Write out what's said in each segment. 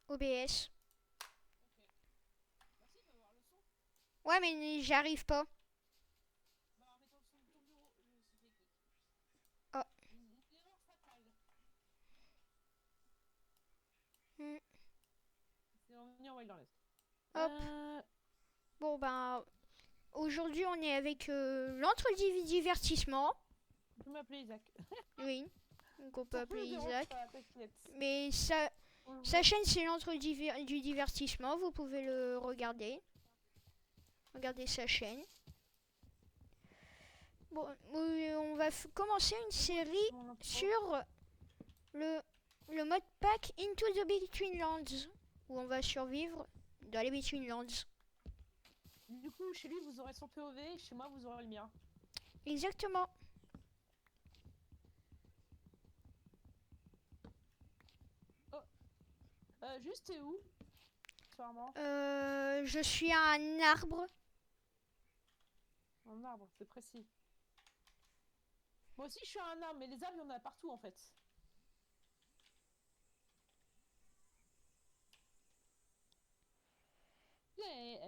OBS. Ok. Merci de m'avoir le son. Ouais, mais j'arrive pas. Bah, en mettant le son de ton bureau, je suis technique. Oh. Une erreur fatale. Hmm. C'est en Wilderness. Hop. Bon, ben, aujourd'hui, on est avec l'entre-divertissement. Tu peux m'appeler Isaac. Oui, donc on peut Ça appeler me dérange Isaac. pas, t'inquiète. Mais sa chaîne, c'est l'entre-du-divertissement. Vous pouvez le regarder. Regardez sa chaîne. Bon, on va commencer une série Mon intro. sur le, le mode pack Into the Between Lands, où on va survivre dans les Between Lands. Du coup, chez lui, vous aurez son POV, et chez moi, vous aurez le mien. Exactement. Oh, juste, t'es où? Sûrement. Je suis à un arbre. Un arbre, c'est précis. Moi aussi, je suis à un arbre, mais les arbres, il y en a partout, en fait.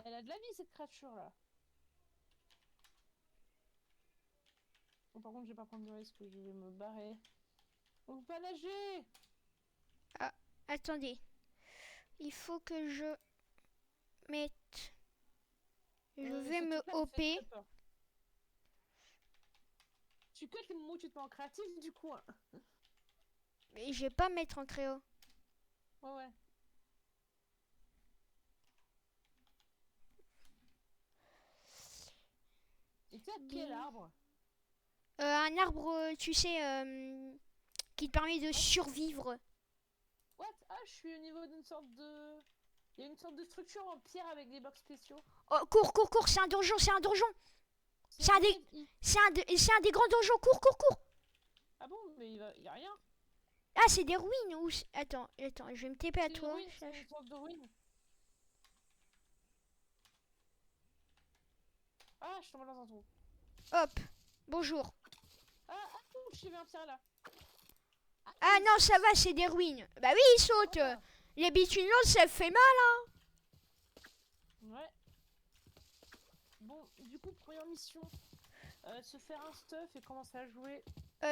Elle a de la vie, cette créature-là. Bon, par contre, je vais pas prendre de risque, je vais me barrer. On peut pas nager! Ah, attendez. Il faut que je mette... Je vais Ce me truc-là me fait hopper. très peur. Tu cut les moments où tu te mets en créatif, du coup. Hein. Mais je vais pas mettre en créo. Ouais, ouais. Et t'es à quel arbre? Un arbre, tu sais, qui te permet de survivre. What? Ah, je suis au niveau d'une sorte de... Il y a une sorte de structure en pierre avec des blocs spéciaux. Oh, cours, cours, cours, c'est un donjon, c'est un donjon. C'est un des, I. c'est un des grands donjons. Cours, cours, cours. Ah bon, mais il y a rien. Ah, c'est des ruines ou attends, je vais me TP à C'est une toi. ruine, c'est une sorte de ruine. Ah, je suis tombée dans un trou. Hop, bonjour. Ouh, j'ai vu un pierre là. Ah non, ça va, c'est des ruines. Bah oui, il saute. Voilà. Les bitumes, ça fait mal. Ouais. Bon, du coup, première mission. Se faire un stuff et commencer à jouer.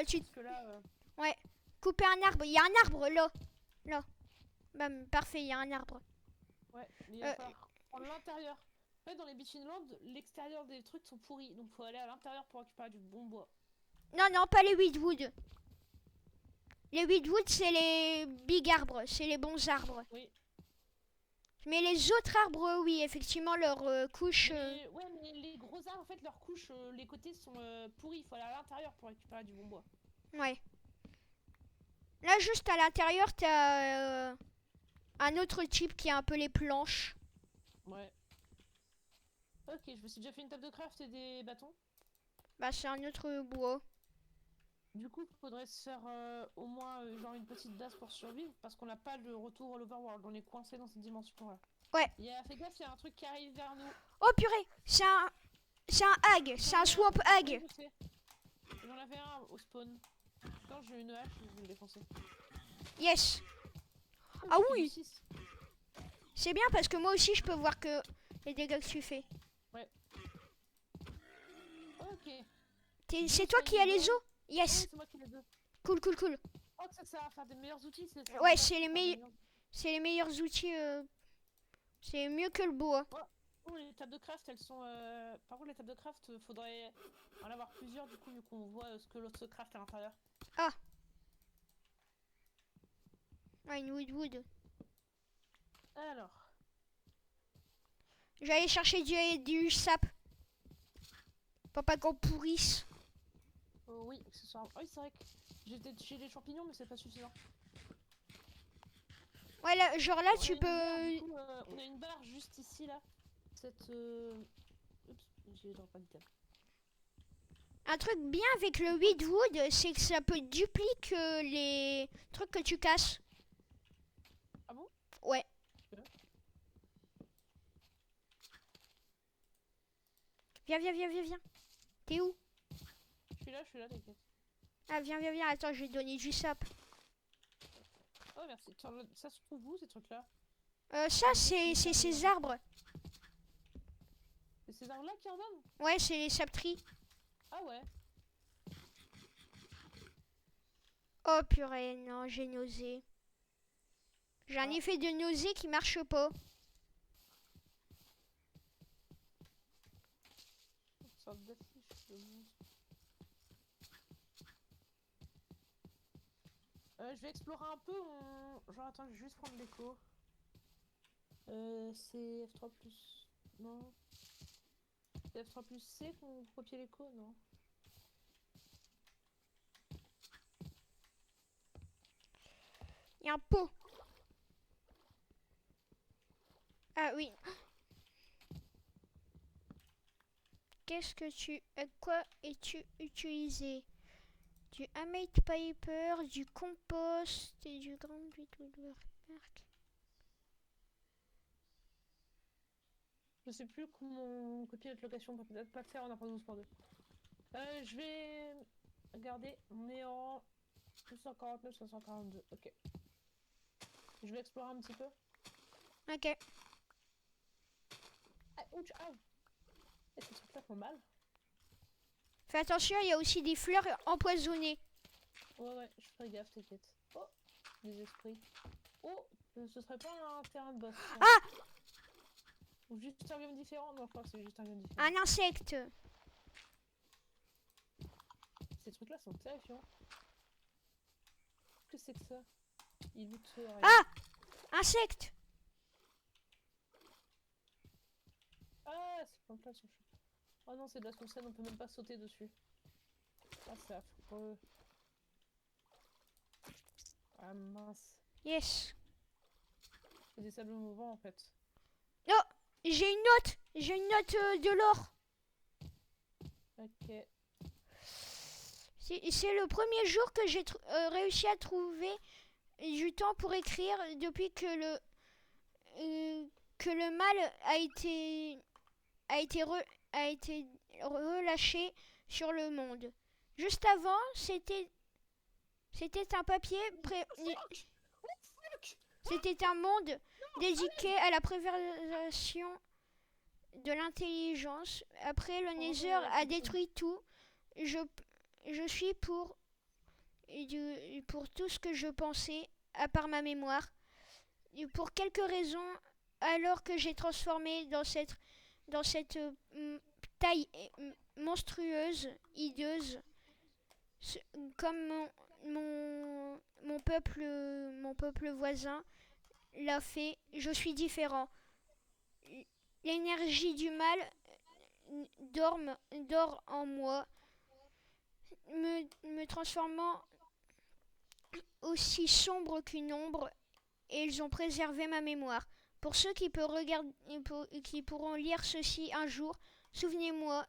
Tu, Parce que là... ouais, couper un arbre. Il y a un arbre là, là. Bam, parfait, il y a un arbre. Ouais, mais il va falloir prendre l'intérieur. En fait, dans les Between Lands, l'extérieur des trucs sont pourris. Donc, faut aller à l'intérieur pour récupérer du bon bois. Non, non, pas les Weedwood. Les Weedwood, c'est les big arbres, c'est les bons arbres. Oui. Mais les autres arbres, oui, effectivement, leur couche. Ouais, mais les gros arbres, en fait, leurs couches, les côtés sont pourris. Il faut aller à l'intérieur pour récupérer du bon bois. Ouais. Là, juste à l'intérieur, t'as un autre type qui a un peu les planches. Ouais. Ok, je me suis déjà fait une table de craft et des bâtons. Bah, c'est un autre bois. Du coup, il faudrait se faire au moins genre une petite base pour survivre parce qu'on n'a pas le retour à l'overworld. On est coincé dans cette dimension-là. Ouais. Fais gaffe, il y a un truc qui arrive vers nous. Oh purée, c'est un hag, c'est un swamp Oui, hag. je sais. J'en avais un au spawn. Quand j'ai une hache, je vais le défoncer. Yes. Oh, Ah j'ai fait du oui, 6. c'est bien parce que moi aussi, je peux voir que les dégâts que tu fais. Ouais. Ok. C'est toi qui as les os? Oui, Yes. c'est moi qui ai les deux. Cool, cool, cool. Oh, que ça va faire des meilleurs outils. Ouais, c'est les meilleurs outils. C'est mieux que le bois. Oh, les tables de craft, elles sont. Par contre, les tables de craft, faudrait en avoir plusieurs, du coup, vu qu'on voit ce que l'autre se craft à l'intérieur. Ah. Ouais, une wood. Alors. J'allais chercher du sap. Pour pas qu'on pourrisse. Oh, oui, accessoirement. Oh, oui, c'est vrai que j'ai des champignons, mais c'est pas suffisant. Ouais, là, genre là, On tu a une barre, peux. du coup, on a une barre juste ici, là. Cette. Oups, j'ai pas d'item. Un truc bien avec le Weedwood, c'est que ça peut dupliquer les trucs que tu casses. Ah bon? Ouais. Super. Viens. T'es où? Je suis là, t'inquiète. Ah, viens. Attends, je vais te donner du sap. Oh, merci. Tiens, ça se trouve où, ces trucs-là? Ça, c'est ces arbres. C'est ces arbres-là qui en donnent? Ouais, c'est les sapteries. Ah ouais. Oh purée, non, j'ai nausée. J'ai un Ah. effet de nausée qui marche pas. Une sorte d'affiche de monstre. Je vais explorer un peu. Genre, attends, je vais juste prendre l'écho. C'est F3 plus. Non. C'est F3 plus C qu'on copier l'écho? Non. Il y a un pot. Ah oui. Qu'est-ce que tu... quoi es-tu utilisé? Du hamate paper, du compost et du grand Woodwork. Je sais plus comment copier notre location. Peut-être pas faire en apprenant 12.2. Je vais regarder. On est en 249, 542. Ok. Je vais explorer un petit peu. Ok. Ah, ouch, ah. Et ces trucs-là font mal. Fais attention, il y a aussi des fleurs empoisonnées. Ouais, je ferai gaffe, t'inquiète. Oh, des esprits. Oh, ce serait pas un terrain de boss. Ça. Ah! Ou juste un biome différent? Non, je crois que c'est juste un biome différent. Un insecte. Ces trucs-là sont terrifiants. Qu'est-ce que c'est que ça? Il loot rien. Ah! Insecte. Ah, c'est plein de place sur le champ. Oh non, c'est de la saucette, on peut même pas sauter dessus. Ah, c'est affreux. Ah mince. Yes. C'est des sables mouvants en fait. Oh! J'ai une note. J'ai une note de l'or. Ok. C'est le premier jour que j'ai réussi à trouver du temps pour écrire depuis que le mal a été relâché sur le monde. Juste avant, c'était un papier c'était un monde dédié à la préservation de l'intelligence. Après, le Nether a détruit tout. Je suis pour tout ce que je pensais, à part ma mémoire. Et pour quelques raisons, alors que j'ai transformé dans cette taille monstrueuse, hideuse, comme mon peuple voisin l'a fait, je suis différent. L'énergie du mal dort en moi, me transformant aussi sombre qu'une ombre, et ils ont préservé ma mémoire. Pour ceux qui pourront lire ceci un jour, souvenez-moi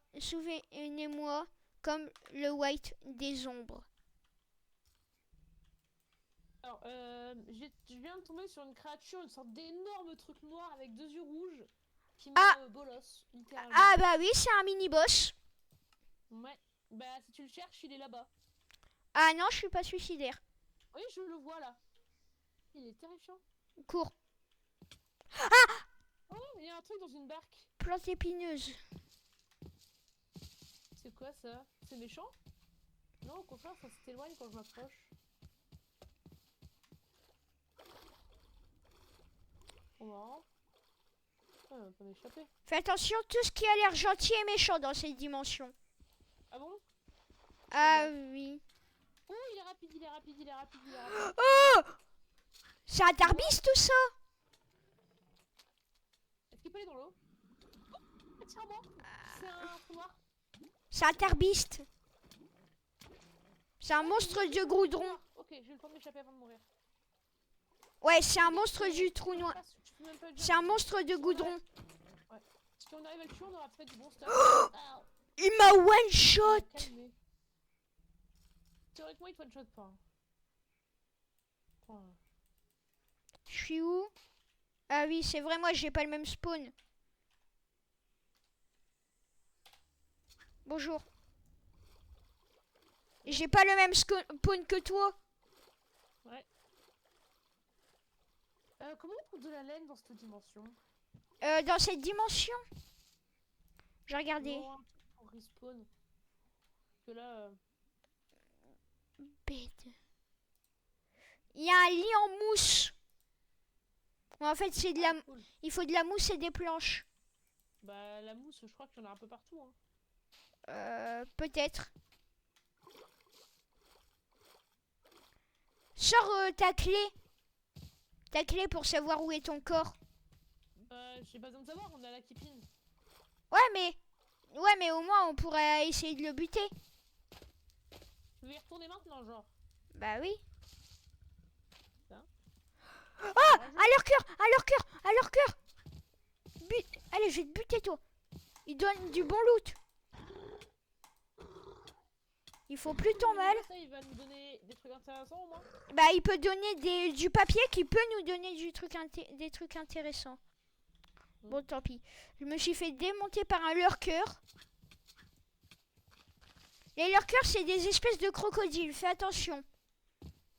comme le White des ombres. Alors, je viens de tomber sur une créature, une sorte d'énorme truc noir avec deux yeux rouges qui m'a bolos, littéralement. Ah bah oui, c'est un mini-boss. Ouais, bah si tu le cherches, il est là-bas. Ah non, je suis pas suicidaire. Oui, je le vois là. Il est terrifiant. Cours. Oh, il y a un truc dans une barque. Plante épineuse. C'est quoi ça? C'est méchant? Non, au contraire, ça s'éloigne quand je m'approche. Trop marrant. Ah, elle va pas m'échapper. Fais attention, tout ce qui a l'air gentil est méchant dans cette dimension. Ah bon? Ah oui. Oh, il est rapide, il est rapide, il est rapide, il est rapide. Oh! C'est un darbiste tout ça? Est-ce qu'il peut aller dans l'eau? Oh, attire-moi. C'est un trou noir. C'est un darbiste. C'est un monstre de goudron. Ok, j'ai eu le temps de m'échapper avant de mourir. Ouais, c'est un monstre du trou noir. C'est un monstre de goudron. Ouais. Si on arrive à le tuer, on aura fait du bon stuff. Ah, Il m'a one shot. calmé. Théoriquement, il te one shot pas. Oh. Je suis où? Ah oui, c'est vrai, moi j'ai pas le même spawn. Bonjour. J'ai pas le même spawn que toi. Ouais. Comment on trouve de la laine dans cette dimension? Dans cette dimension, j'ai regardé. Non, un truc pour respawn. Parce que là... Bête. Il y a un lit en mousse. En fait, c'est de la... cool. il faut de la mousse et des planches. Bah la mousse, je crois qu'il y en a un peu partout. Hein. Peut-être. Sors ta clé. Ta clé pour savoir où est ton corps. J'ai pas besoin de savoir, on a la kipine. Ouais, mais au moins on pourrait essayer de le buter. Tu veux y retourner maintenant, genre? Bah oui. Ça. Ah, à leur cœur, à leur cœur, à leur cœur. Allez, je vais te buter toi. Il donne du bon loot. Il faut plus ton mal. Ça, il va nous donner des trucs intéressants au moins. Bah, il peut donner du papier qui peut nous donner des trucs intéressants. Bon, tant pis. Je me suis fait démonter par un lurker. Les lurkers, c'est des espèces de crocodiles. Fais attention.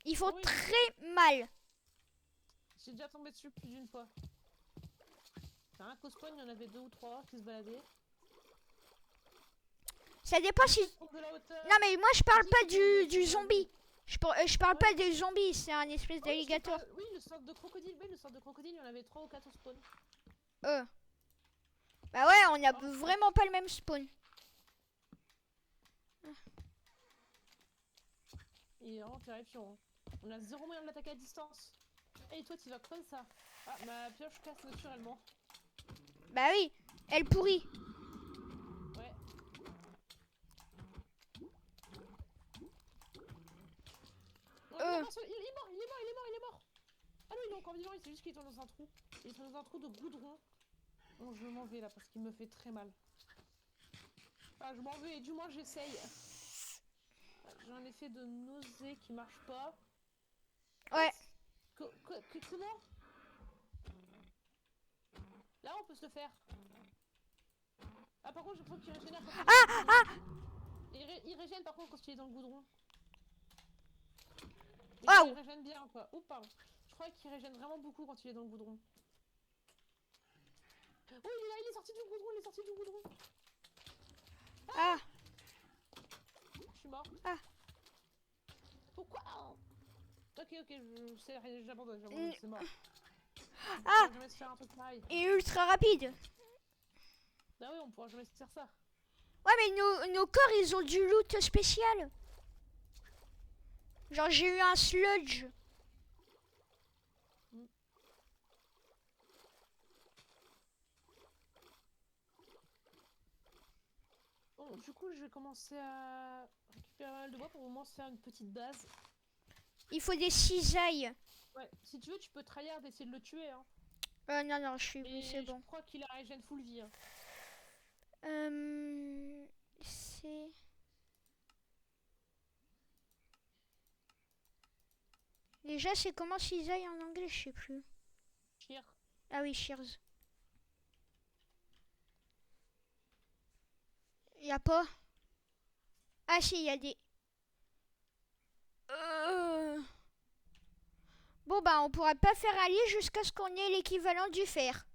Ils font très mal. J'ai déjà tombé dessus plus d'une fois. C'est un cospawn, il y en avait 2 ou 3 qui se baladaient. Ça dépend si... Non, mais moi, je parle pas du zombie. Je parle pas des zombies. C'est un espèce d'alligator. Oui, le sorte de crocodile. Oui, le sorte de crocodile, il y en avait 3 ou 4 au spawn. Bah ouais, on a vraiment pas le même spawn. Il est vraiment terrifiant. Hein. On a 0 moyen de l'attaquer à distance. Et toi, tu vas comme ça. Ah, ma pioche casse naturellement. Bah oui, elle pourrit. Ouais. Non, il est mort. Ah non, il est encore vivant, c'est juste qu'il est dans un trou. Il est dans un trou de goudron. Bon, je m'en vais là parce qu'il me fait très mal. Ah, je m'en vais, et du moins j'essaye. J'ai un effet de nausée qui marche pas. Ouais. Comment? Là, on peut se le faire. Ah, par contre, je trouve qu'il régénère. Il régène par contre quand il est dans le goudron. Il régène bien quoi. Oups, pardon. Je crois qu'il régène vraiment beaucoup quand il est dans le goudron. Oh, il est là, il est sorti du goudron, Ah. Je suis mort. Ah. Pourquoi? Ok, j'abandonne, c'est mort. Ah. On pourra jamais se faire un truc pareil. Et ultra rapide. Bah oui, on pourra jamais se faire ça. Ouais, mais nos corps, ils ont du loot spécial. Genre, j'ai eu un sludge. Bon, du coup, je vais commencer à récupérer pas mal de bois pour au moins se faire une petite base. Il faut des cisailles. Ouais, si tu veux, tu peux tryhard d'essayer de le tuer. Hein. Non, c'est bon. Je crois qu'il a régène full vie. Hein. C'est... Déjà, c'est comment cisaille en anglais, je sais plus. Shear. Ah oui, shears. Y a pas? Ah si, y a des... Bon bah, on pourra pas faire un lit jusqu'à ce qu'on ait l'équivalent du fer.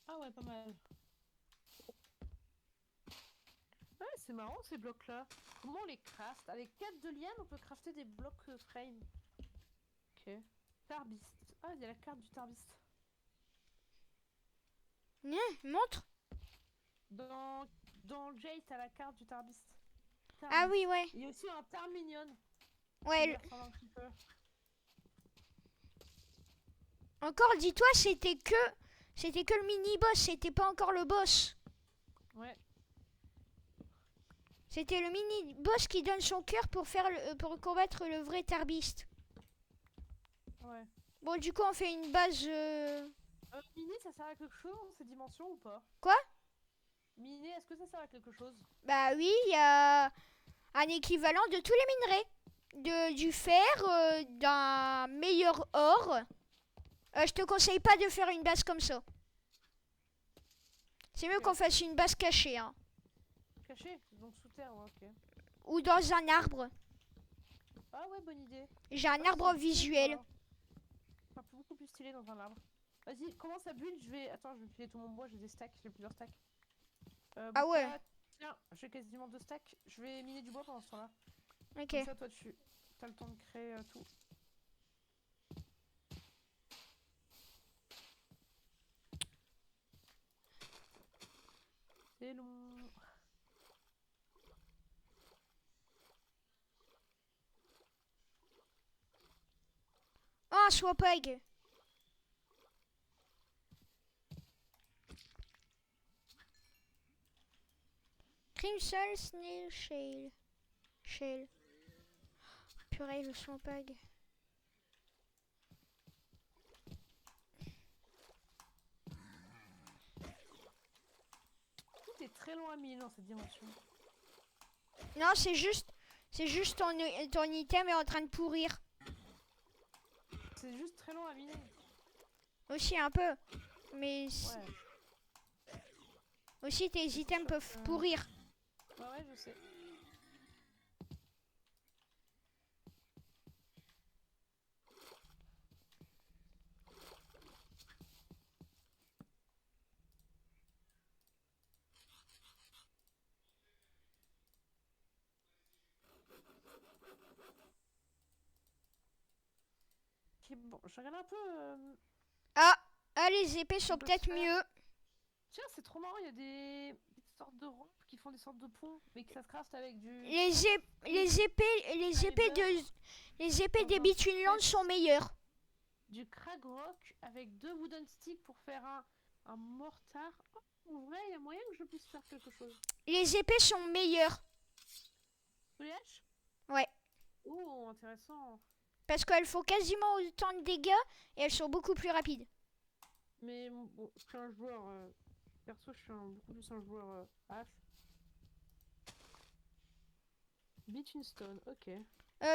Ah ouais, pas mal. Ouais, c'est marrant ces blocs-là. Comment on les craft? Avec 4 de liane, on peut crafter des blocs frame. Ok. Tarbist. Ah, il y a la carte du Tarbist. Montre. Dans le Jade, t'as la carte du Tarbist. Ah oui, ouais. Il y a aussi un Tarminion. Ouais. Encore, dis-toi, c'était que le mini-boss, c'était pas encore le boss. Ouais. C'était le mini-boss qui donne son cœur pour combattre le vrai Tarbist. Ouais. Bon, du coup, on fait une base... Miner, ça sert à quelque chose dans ces dimensions ou pas? Quoi? Miner, est-ce que ça sert à quelque chose? Bah oui, il y a un équivalent de tous les minerais. Du fer, d'un meilleur or. Je te conseille pas de faire une base comme ça. C'est mieux qu'on fasse une base cachée. Hein. Cachée? Donc sous terre, ouais, ok. Ou dans un arbre. Ah ouais, bonne idée. J'ai un arbre visuel. filer dans un arbre. Vas-y, commence à build, je vais... Attends, je vais filer tout mon bois, j'ai des stacks, j'ai plusieurs stacks. Ah ouais. Tiens, j'ai quasiment 2 stacks. Je vais miner du bois pendant ce temps-là. Ok. Comme ça, toi, tu as le temps de créer tout. C'est long. Oh, un swapag. Crimson Snail Shale. Shale. Purée, le swapag. Tout est très long à miner dans cette dimension. Non, c'est juste ton item est en train de pourrir. C'est juste très long à miner. Aussi un peu. Mais Ouais. aussi tes items peuvent pourrir. Ouais, je sais. Ok, bon, je regarde un peu... Ah, les épées sont On peut peut-être faire- mieux. Tiens, c'est trop marrant, il y a des sortes de rampes qui font des sortes de ponts, mais que ça se craft avec du... Les épées des Dans un Bitunelands set. sont meilleures. Du crag rock avec 2 wooden sticks pour faire un mortar. Oh, en vrai, il y a moyen que je puisse faire quelque chose. Les épées sont meilleures. Vous les haches? Ouais. Oh, intéressant. Parce qu'elles font quasiment autant de dégâts et elles sont beaucoup plus rapides. Mais bon, je suis un joueur... Perso, je suis beaucoup plus un joueur hache. Beach in stone, ok.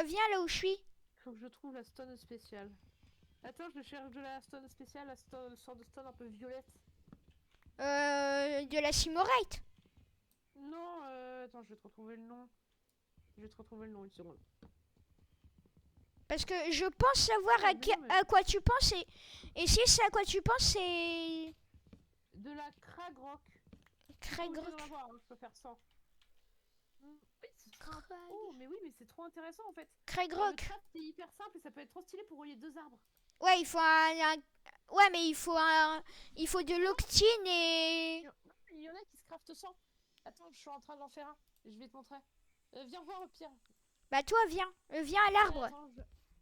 Viens là où je suis. Faut que je trouve la stone spéciale. Attends, je cherche de la stone spéciale, sorte de stone un peu violette. De la Simorite. Non, attends, je vais te retrouver le nom. Je vais te retrouver le nom, une seconde. Parce que je pense savoir Ouais, mais non, mais- à quoi tu penses et si c'est à quoi tu penses, c'est De la crag rock. Craig Pas obligé d'en Rock. avoir, hein, je peux faire 100. Oui, c'est trop... Craig. Oh, mais oui, mais c'est trop intéressant en fait. Craig Le Rock. craft, c'est hyper simple et ça peut être trop stylé pour relier 2 arbres. Ouais, il faut ouais, mais il faut de l'octine et Il y en a qui se craftent 100. Attends, je suis en train d'en faire un. Je vais te montrer. Viens voir Pierre. bah toi viens à l'arbre.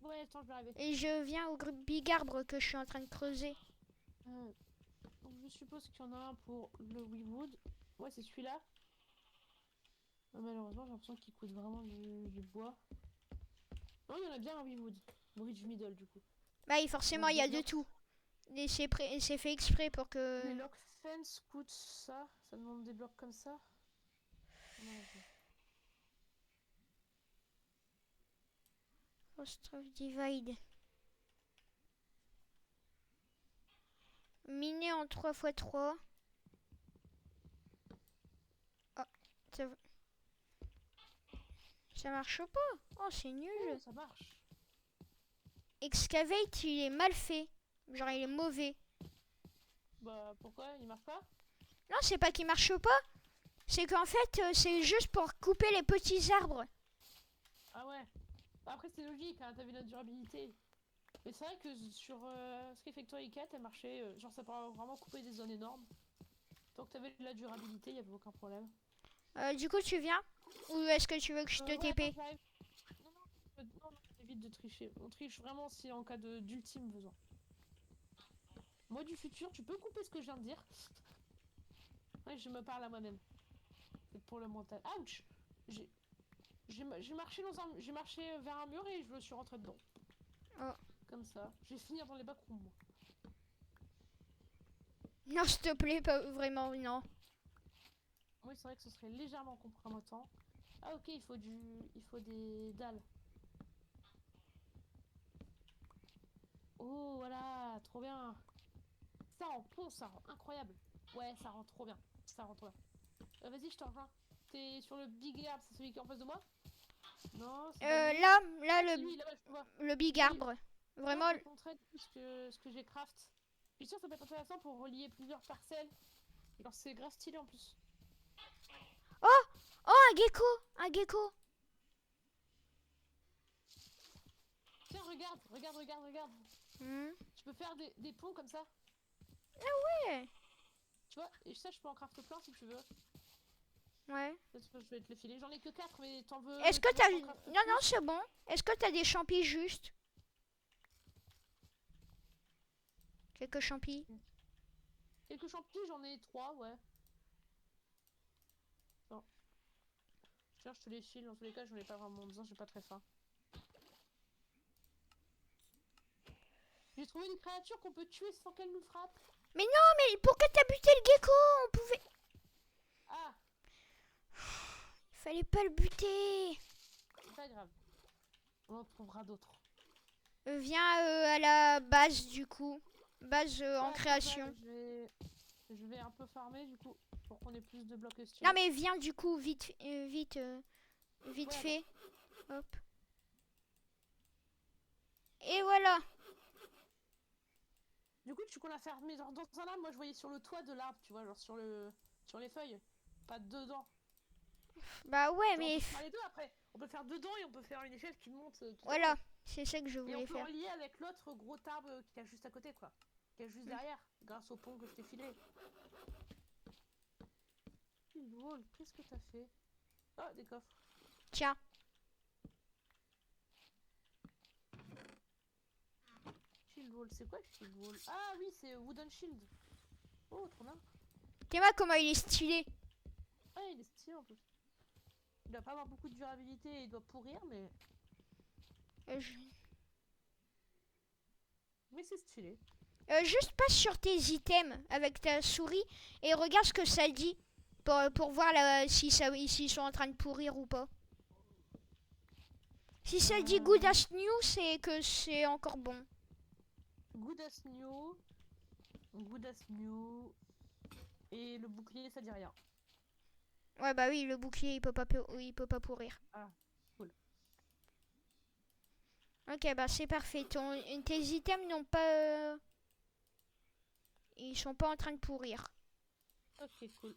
Ouais, attends, je vais arriver. Et je viens au big arbre que je suis en train de creuser. Donc je suppose qu'il y en a un pour le Weewood. Ouais, c'est celui-là. Malheureusement, j'ai l'impression qu'il coûte vraiment du bois. Non, il y en a bien un Weewood. Bridge Middle, du coup. Bah forcément, il y a de tout. Et c'est fait exprès pour que... Les lock fence coûtent ça. Ça demande des blocs comme ça. Host of Divide. Miné en 3x3. Oh, ça marche pas. Oh, c'est nul. Oh, ça marche. Excavate, il est mal fait. Genre, il est mauvais. Bah, pourquoi? Il marche pas? Non, c'est pas qu'il marche pas. C'est qu'en fait, c'est juste pour couper les petits arbres. Ah ouais. Après, c'est logique, hein, t'avais la durabilité. Mais c'est vrai que sur Factory 4, elle marchait. Genre, ça peut vraiment couper des zones énormes. Tant que t'avais de la durabilité, il y avait aucun problème. Du coup, tu viens? Ou est-ce que tu veux que je te Ouais, TP? attends, j'arrive. Non, évite de tricher. On triche vraiment si en cas d'ultime besoin. Moi du futur, tu peux couper ce que je viens de dire. Ouais, je me parle à moi-même. C'est pour le mental. Ouch! J'ai marché j'ai marché vers un mur et je me suis rentré dedans. Oh. Comme ça. Je vais finir dans les backrooms, moi. Non, s'il te plaît, pas vraiment, non. Oui, c'est vrai que ce serait légèrement compromettant. Ah ok, il faut des dalles. Oh voilà, trop bien. Ça rend pont, ça rend incroyable. Ouais, ça rend trop bien. Ça rend trop bien. Vas-y, je te rejoins. T'es sur le big arbre, c'est celui qui est en face de moi? Non, c'est Là, lui, là-bas, je te vois. le big arbre. Vraiment. Je vais te montrer ce que j'ai craft. Je suis sûr que ça peut être intéressant pour relier plusieurs parcelles. Genre c'est grave stylé en plus. Oh, un gecko. Un gecko. Tiens, regarde. Hmm. Tu peux faire des ponts comme ça. Ouais. Tu vois, et ça je peux en craft plein si tu veux. Ouais. Peut-être que je vais te les filer. J'en ai que 4 mais t'en veux. Est-ce que tu veux t'as... que j'en crafte Non, plus c'est bon. Est-ce que t'as des champis juste? Quelques champis. Quelques champis, j'en ai 3, ouais. Bon. Tiens, je te les file. Dans tous les cas, j'en ai pas vraiment besoin, j'ai pas très faim. J'ai trouvé une créature qu'on peut tuer sans qu'elle nous frappe. Mais non, mais pourquoi t'as buté le gecko? On pouvait... Ah, Il fallait pas le buter. c'est pas grave. On en trouvera d'autres. Viens à la base du coup. Base en Ouais, création. je vais un peu farmer du coup pour qu'on ait plus de blocs style. Non mais viens du coup, vite Ouais. fait. Hop. Et voilà. Du coup, tu qu'on a fermé dans un arbre. Moi, je voyais sur le toit de l'arbre, tu vois, genre sur les feuilles, pas dedans. Bah ouais, Genre, mais... on peut faire les deux après. On peut faire dedans et on peut faire une échelle qui monte. Tout Voilà, à fait. c'est ça que je Et on voulais peut faire. relier avec l'autre gros arbre qui a juste à côté, quoi. Qui a juste derrière, grâce au pont que je t'ai filé. Drôle, qu'est-ce que t'as fait? Oh, des coffres. Tiens. Shield wall, c'est quoi shield wall? Ah oui, c'est wooden shield. Oh, trop bien. Tu vois comment il est stylé. Ah, il est stylé en plus. Il doit pas avoir beaucoup de durabilité et il doit pourrir, mais... Je- Mais c'est stylé. Juste passe sur tes items avec ta souris et regarde ce que ça dit pour voir si s'ils sont en train de pourrir ou pas. Si ça dit good as new, c'est que c'est encore bon. Good as new. Good as new. Et le bouclier, ça dit rien. Ouais bah oui, le bouclier il peut pas pourrir. Ah, cool. Ok bah c'est parfait. Tes items n'ont pas... ils sont pas en train de pourrir. Ok, cool.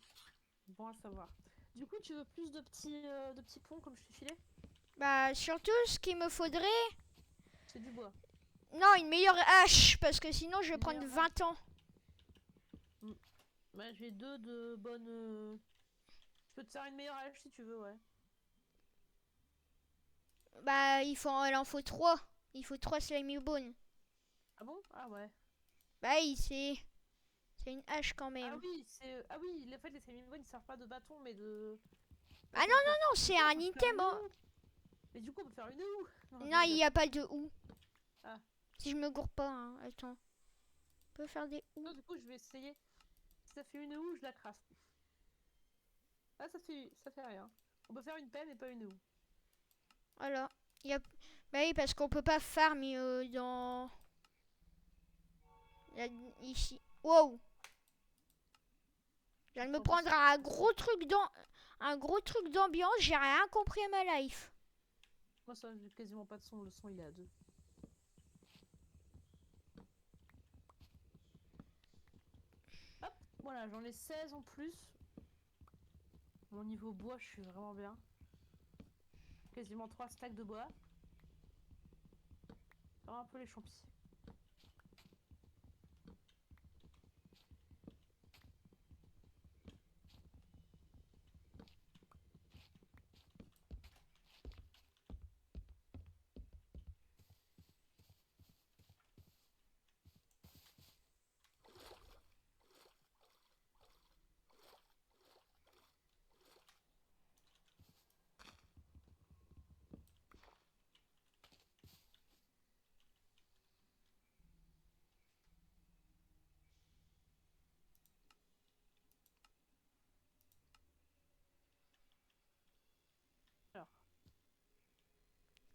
Bon à savoir. Du coup, tu veux plus de petits ponts comme je t'ai filé? Bah surtout ce qu'il me faudrait... C'est du bois. Non, une meilleure hache parce que sinon je vais Une prendre meilleure 20 ans. Bah, j'ai deux de bonnes... Je peux te faire une meilleure hache si tu veux, ouais. Bah il en faut 3. Il faut 3 slimy bones. Ah bon? Ah ouais. Bah oui, c'est une hache quand même. Ah oui, c'est... Ah oui, en fait, les semi ils servent pas de bâton, mais de... Ah non, non, non, c'est un item. Hein. Mais du coup, on peut faire une houe. Non, il n'y a pas de ou. Ah. Si je me gourre pas, hein. Attends. On peut faire des ou. Non, du coup, je vais essayer. Si ça fait une houe, je la craft. Ah, ça fait rien. On peut faire une pelle et pas une houe. Voilà. Y a... Bah oui, parce qu'on peut pas farm dans... Là, ici. Wow. Je viens de me prendre un gros truc d'ambiance. J'ai rien compris à ma life. Moi, ça, j'ai quasiment pas de son. Le son, il est à 2. Hop, voilà, j'en ai 16 en plus. Mon niveau bois, je suis vraiment bien. Quasiment 3 stacks de bois. Un peu les champis.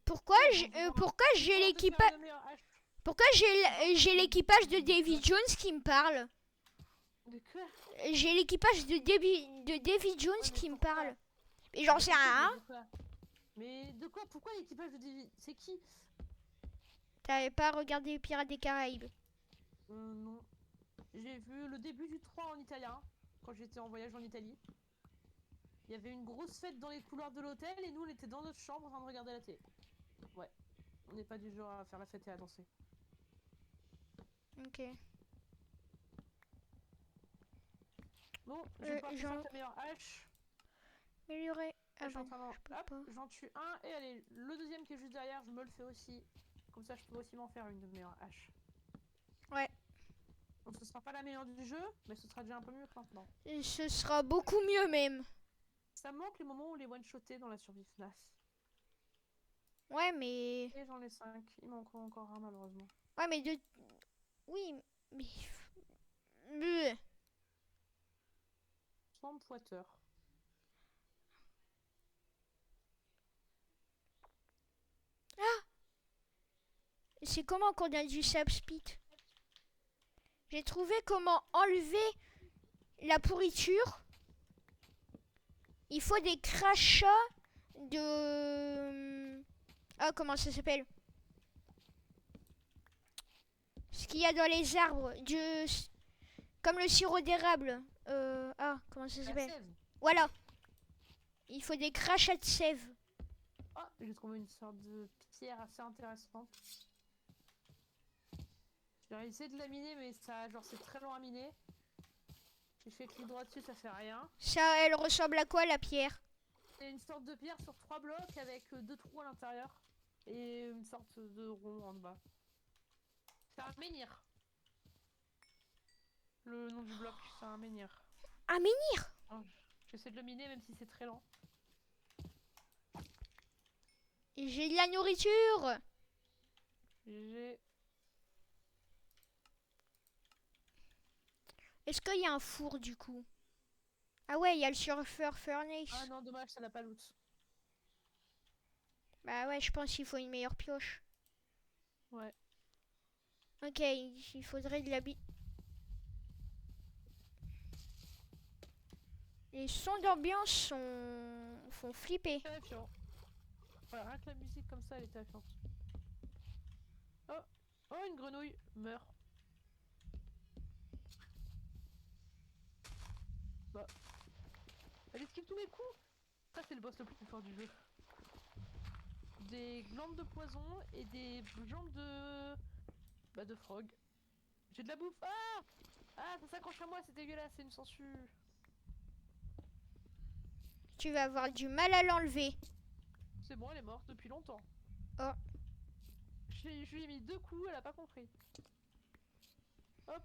Pourquoi j'ai l'équipage... Pourquoi j'ai l'équipage de Davy Jones qui me parle? De quoi? J'ai l'équipage de Davy Jones qui me pourquoi? parle. Mais j'en sais rien. Mais de quoi? Pourquoi l'équipage de Davy? C'est qui? T'avais pas regardé les Pirates des Caraïbes? Non. J'ai vu le début du 3 en italien, quand j'étais en voyage en Italie. Il y avait une grosse fête dans les couloirs de l'hôtel et nous on était dans notre chambre en train de regarder la télé. Ouais. On n'est pas du genre à faire la fête et à danser. Ok. Bon, je vais pouvoir te j'en- faire ta meilleure hache. Améliorer. Là, Ah je suis en bon, train je peux hop, pas. j'en tue un et allez, le deuxième qui est juste derrière, je me le fais aussi. Comme ça, je peux aussi m'en faire une de meilleure hache. Ouais. Donc ce sera pas la meilleure du jeu, mais ce sera déjà un peu mieux que maintenant. Et ce sera beaucoup mieux même. Ça me manque les moments où on les one-shotait dans la survie FNAF. Ouais, mais... Et j'en ai 5. Il m'en manque encore un malheureusement. Ouais, mais de... Oui, mais... Bleh. Swamp Water. C'est comment qu'on a du subspit? J'ai trouvé comment enlever la pourriture. Il faut des crachats de... Ah, comment ça s'appelle? Ce qu'il y a dans les arbres. Comme le sirop d'érable. Ah, comment ça La s'appelle? sève. Voilà. Il faut des crachats de sève. Oh, j'ai trouvé une sorte de pierre assez intéressante. J'ai essayé de la miner, mais ça, genre, c'est très long à miner. J'ai fait clic droit dessus, ça fait rien. Ça, elle ressemble à quoi, la pierre? C'est une sorte de pierre sur 3 blocs avec 2 trous à l'intérieur. Et une sorte de rond en bas. C'est un menhir. Le nom du bloc, c'est un menhir. Un menhir? J'essaie de le miner même si c'est très lent. Et j'ai de la nourriture. J'ai... Est-ce qu'il y a un four, du coup? Ah ouais, il y a le surfer furnace. Ah non, dommage, ça n'a pas loot. Bah ouais, je pense qu'il faut une meilleure pioche. Ouais. Ok, il faudrait de la Les sons d'ambiance font flipper. Terrifiant. Ouais, rien que la musique comme ça, elle est terrifiante. Oh, oh, une grenouille meurt. Bah. Elle esquive tous mes coups. Ça, c'est le boss le plus fort du jeu. Des glandes de poison et des jambes de... Bah, de frog. J'ai de la bouffe. Ah, ah, ça s'accroche à moi, c'est dégueulasse, c'est une sangsue. Tu vas avoir du mal à l'enlever. C'est bon, elle est morte depuis longtemps. Oh. Je lui ai mis 2 coups, elle a pas compris. Hop,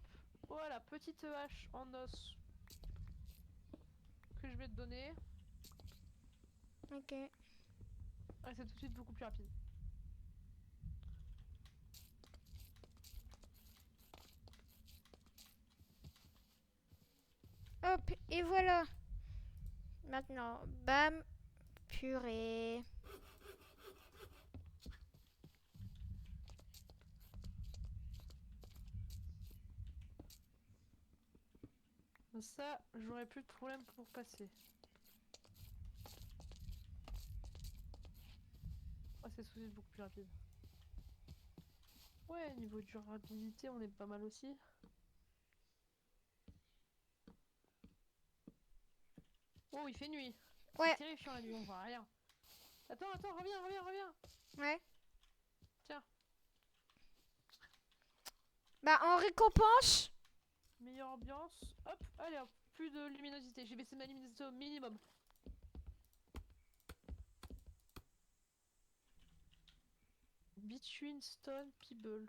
voilà, petite hache en os que je vais te donner. Ok. Ah, c'est tout de suite beaucoup plus rapide. Hop, et voilà. Maintenant, bam, purée. Ça, j'aurais plus de problème pour passer. Ah, c'est tout de suite beaucoup plus rapide. Ouais, niveau durabilité, on est pas mal aussi. Oh, il fait nuit. Ouais. C'est terrifiant la nuit, on voit rien. Attends, attends, reviens, reviens, reviens. Ouais. Tiens. Bah, en récompense, Meilleure ambiance. Hop, allez, hop, plus de luminosité. J'ai baissé ma luminosité au minimum. Between Stone People.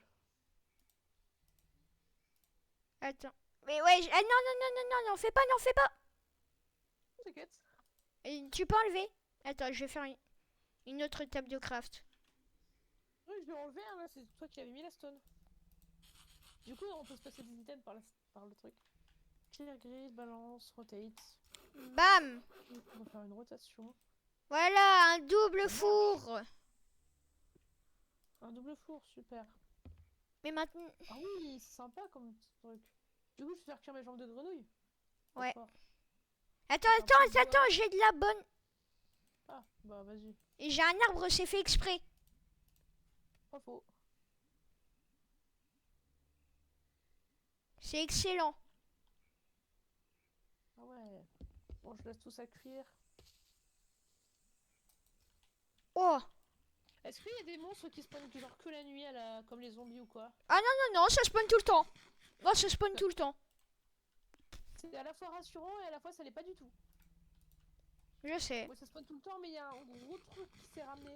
attends. Mais ouais, ah non, non, non, non, non, n'en fais pas. T'inquiète. Et tu peux enlever. Attends, je vais faire une autre table de craft. Oui, je l'ai enlevé, hein, là, c'est toi qui avais mis la stone. Du coup, on peut se passer des items par le truc. Clear grid, balance, rotate. Bam. On va faire une rotation. Voilà, un double four. Un double four, super. Mais maintenant... Ah oui, c'est sympa comme truc. Du coup, je vais faire cuire mes jambes de grenouille. Ouais. Pourquoi Attends, j'ai de la bonne... Ah, bah vas-y. J'ai un arbre, c'est fait exprès. Pas faux. C'est excellent. Ah ouais. Bon, je laisse tout ça cuire. Oh. Est-ce qu'il y a des monstres qui spawnent genre que la nuit, comme les zombies ou quoi? Ah non, non, non, ça spawn tout le temps. Non, ça spawn tout le temps. C'est à la fois rassurant et à la fois ça l'est pas du tout. Je sais. Ouais, ça spawn tout le temps, mais il y a un gros truc qui s'est ramené.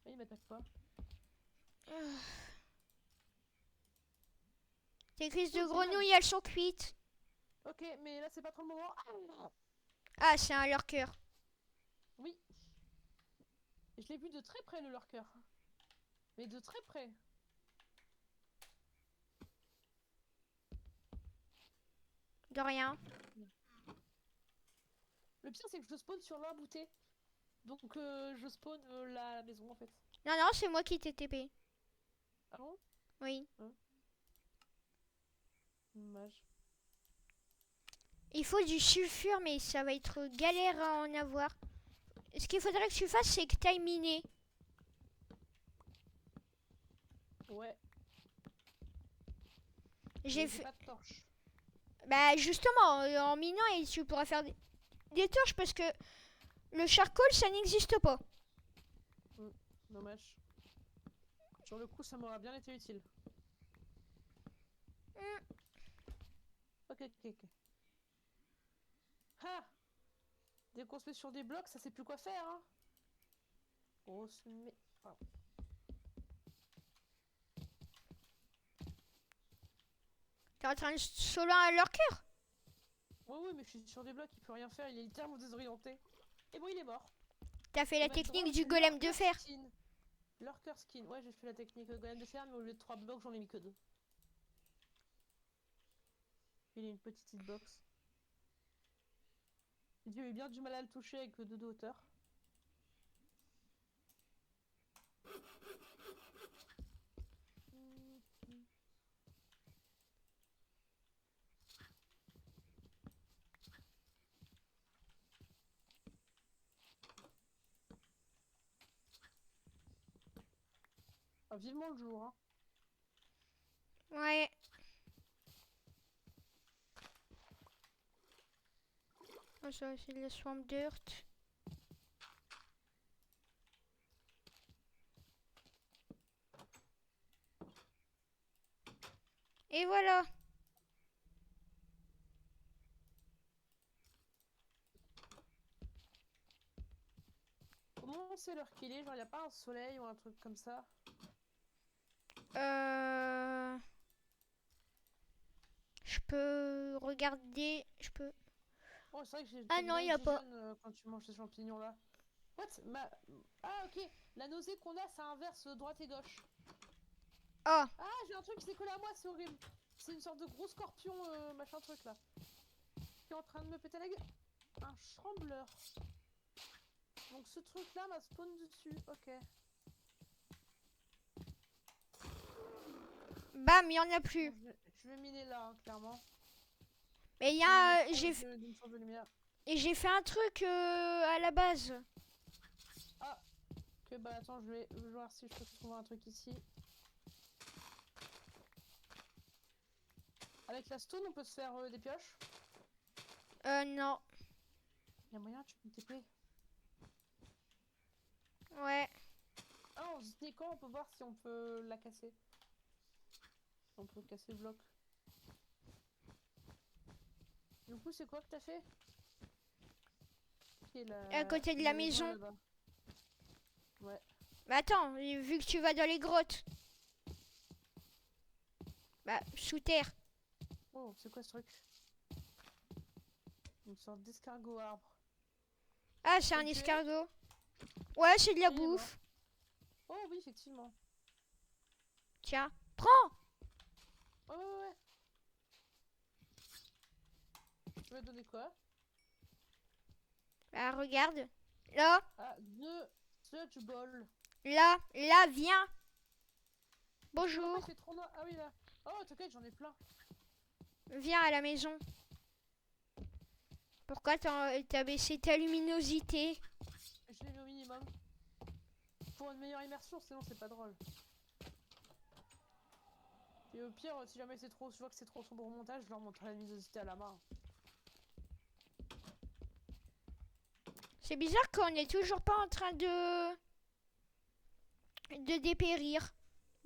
Ah, il m'attaque pas. Tes crises de grenouilles, elles sont cuites. Ok, mais là c'est pas trop le moment. Ah, c'est un lurker. Oui. Et je l'ai vu de très près le lurker. Mais de très près. De rien. Le pire c'est que je spawn sur l'arbre bouté. Donc je spawn la maison en fait. Non, non, c'est moi qui t'ai TP. Ah bon? Oui. Dommage. Il faut du sulfure, mais ça va être galère à en avoir. Ce qu'il faudrait que tu fasses, c'est que tu ailles miner. Ouais. J'ai fait fait. pas de torche. Bah, justement, en minant, et tu pourras faire des torches parce que le charcoal, ça n'existe pas. Dommage. Sur le coup, ça m'aura bien été utile. Ok, ok, ok. Ah! Dès qu'on se met sur des blocs, ça sait plus quoi faire, hein. On se met... Pardon. T'es en train de solo un lurker? Ouais, ouais, mais je suis sur des blocs, il peut rien faire, il est littéralement désorienté. Et bon, il est mort. T'as fait la On a le droit technique au du golem de lurker fer. skin. Lurker skin. Ouais, j'ai fait la technique golem de fer, mais au lieu de 3 blocs, j'en ai mis que 2. Il a une petite hitbox. J'ai eu bien du mal à le toucher avec 2 de hauteur. Ah, vivement le jour, hein. Ouais. Oh, ça, c'est de la swamp dirt. Et voilà. Comment c'est l'heure qu'il est? Genre, y a pas un soleil ou un truc comme ça? Je peux regarder. Je peux. Oh, c'est vrai que j'ai Ah non, y a pas. quand tu manges ces champignons là. What? Ah, ok. La nausée qu'on a, ça inverse droite et gauche. Oh. Ah, j'ai un truc qui s'est collé à moi, c'est horrible. C'est une sorte de gros scorpion, machin truc là. Qui est en train de me péter la gueule. Un trembleur. Donc ce truc là m'a spawn dessus. Ok. Bam, y en a plus. Bon, je vais miner là, hein, clairement. Mais il y a. D'une source de lumière. Et j'ai fait un truc à la base. Ah. Ok, bah attends, je vais voir si je peux trouver un truc ici. Avec la stone, on peut se faire des pioches? Non. Y'a moyen, tu peux me TP? Ouais. Ah, en se sneakant, on peut voir si on peut la casser. On peut casser le bloc. Du coup, c'est quoi que t'as fait? À côté de la maison. Ouais. Mais attends, vu que tu vas dans les grottes. Bah, sous terre. Oh, c'est quoi ce truc? Une sorte d'escargot arbre. Ah, c'est un escargot. Ouais, c'est de la bouffe. Oh oui, effectivement. Tiens, prends. Ouais. Tu vas donner quoi? Bah, regarde. Là. Ah, the Sludge Ball. Là, viens. Bonjour. C'est trop noir. Ah oui, là. Oh, t'inquiète, j'en ai plein. Viens à la maison. Pourquoi t'as baissé ta luminosité? Je l'ai mis au minimum. pour une meilleure immersion, sinon c'est pas drôle. Et au pire, si jamais c'est trop, je vois que c'est trop sombre au montage, je leur montre la luminosité à la main. C'est bizarre qu'on est toujours pas en train de dépérir,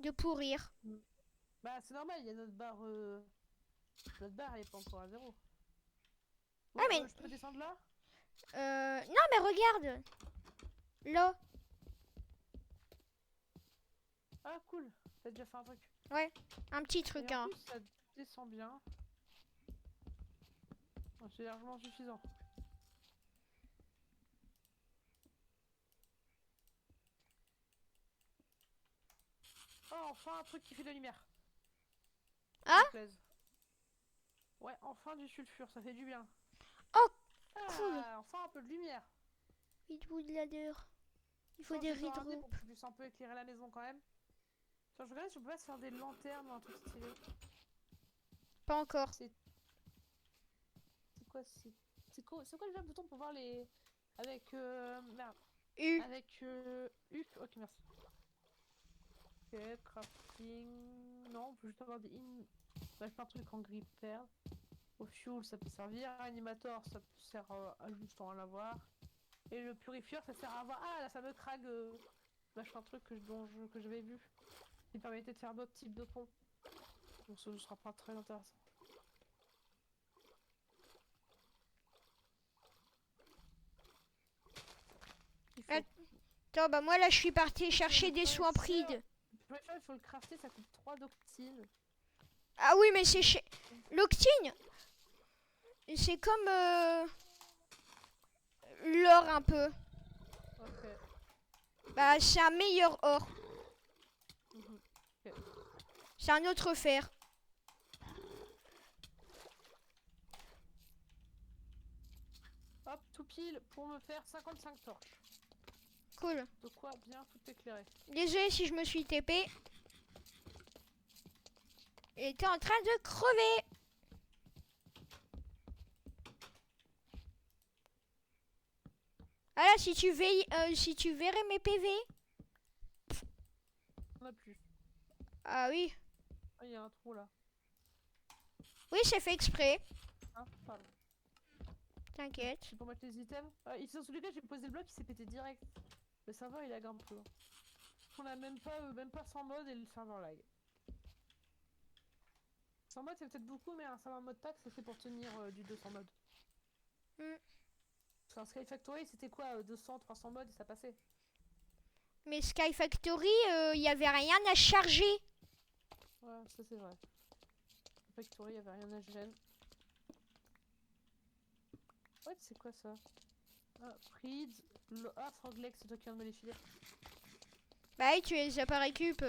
de pourrir. Bah c'est normal, il y a notre barre. Notre barre elle est pas encore à 0. Bon, Ah mais je peux descendre là? non mais regarde, là, Ah cool, t'as déjà fait un truc. ouais, un petit truc Et en hein. plus ça descend bien. Oh, c'est largement suffisant. Oh enfin un truc qui fait de la lumière. Ah Ça me plaise. Ouais, enfin du sulfure, ça fait du bien. Oh cool. Ah, enfin un peu de lumière. Woodladder. Il faut Attends, des je vais te regarder rideaux. pour que je puisse un peu éclairer la maison quand même. Attends, je regarde si on peut pas se faire des lanternes ou un truc stylé. Pas encore. C'est quoi c'est quoi déjà le bouton pour voir les... Avec... Merde. U. Avec... U. Ok, merci. Ok, crafting... Non, on peut juste avoir des in... Bah, je fais un truc en gris perle. Au fuel, ça peut servir. Animator, ça sert à juste en l'avoir. Et le purifieur, ça sert à avoir... Ah, la fameuse crag... Bah, je fais un truc que j'avais vu. Qui permettait de faire d'autres types de ponts. Donc ça ne sera pas très intéressant. Il faut... Attends, bah moi là je suis partie chercher des soins prides. Le purifieur, il faut le crafter, ça coûte 3 d'octine. Ah oui mais c'est chez... L'octine, c'est comme l'or un peu. Ok. Bah c'est un meilleur or. Ok. C'est un autre fer. Hop, tout pile pour me faire 55 torches. Cool. De quoi bien tout éclairer. Désolé si je me suis TP. Il était en train de crever. Ah là si si tu verrais mes PV. On a plus. Ah oui. Ah, il y a un trou là. Oui c'est fait exprès. Hein, pardon. T'inquiète. C'est pour mettre les items. Ici dans tous les cas, j'ai posé le bloc, il s'est pété direct. Le serveur il lag un peu. On a même pas 100 modes et le serveur lag. 100 modes c'est peut-être beaucoup, mais un serveur mode pack c'est fait pour tenir du 200 modes. Parce qu'un Sky Factory c'était quoi 200, 300 modes et ça passait. Mais Sky Factory, il y avait rien à charger. Ouais, ça c'est vrai. Factory, y'avait rien à gêner. Ouais, c'est quoi ça? Ah, Pride, ah, Froglegs, c'est toi qui viens de me les filer. Bah oui, tu les as pas récup.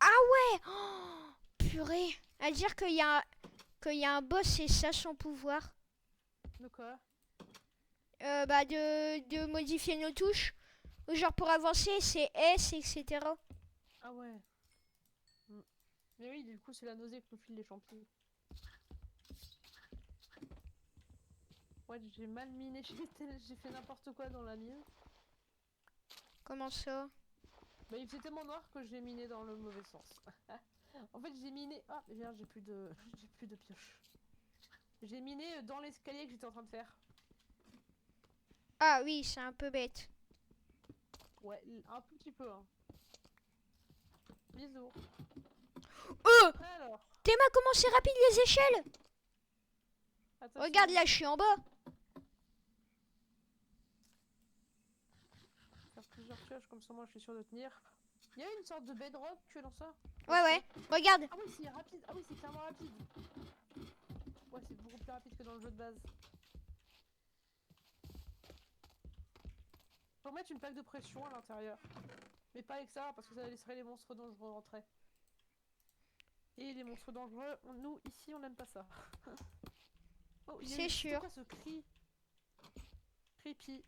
Ah ouais, oh, purée. À dire qu'il y a un boss, c'est ça son pouvoir. De quoi? Bah de modifier nos touches. Ou genre pour avancer, c'est S, etc. Ah ouais. Mais oui, du coup, c'est la nausée que nous filent les champignons. Ouais, j'ai mal miné, j'ai fait n'importe quoi dans la mine. Comment ça? Bah, il faisait tellement noir que j'ai miné dans le mauvais sens. En fait, j'ai miné... Ah, merde, j'ai plus de... j'ai plus de pioche. J'ai miné dans l'escalier que j'étais en train de faire. Ah oui, c'est un peu bête. Ouais, un tout petit peu, hein. Bisous. Alors, Théma, comment c'est rapide les échelles? attends, Regarde, là, je suis en bas. faire plusieurs pioches, comme ça moi je suis sûr de tenir. Il y a une sorte de bedrock dans ça? Ouais, ouais. Regarde. Ah oui, c'est rapide. Ah oui, c'est clairement rapide. Ouais, c'est beaucoup plus rapide que dans le jeu de base. Faut mettre une plaque de pression à l'intérieur. Mais pas avec ça, parce que ça laisserait les monstres dangereux rentrer. Et les monstres dangereux, nous, ici, on n'aime pas ça. Oh, C'est sûr. C'est quoi ce cri? Creepy.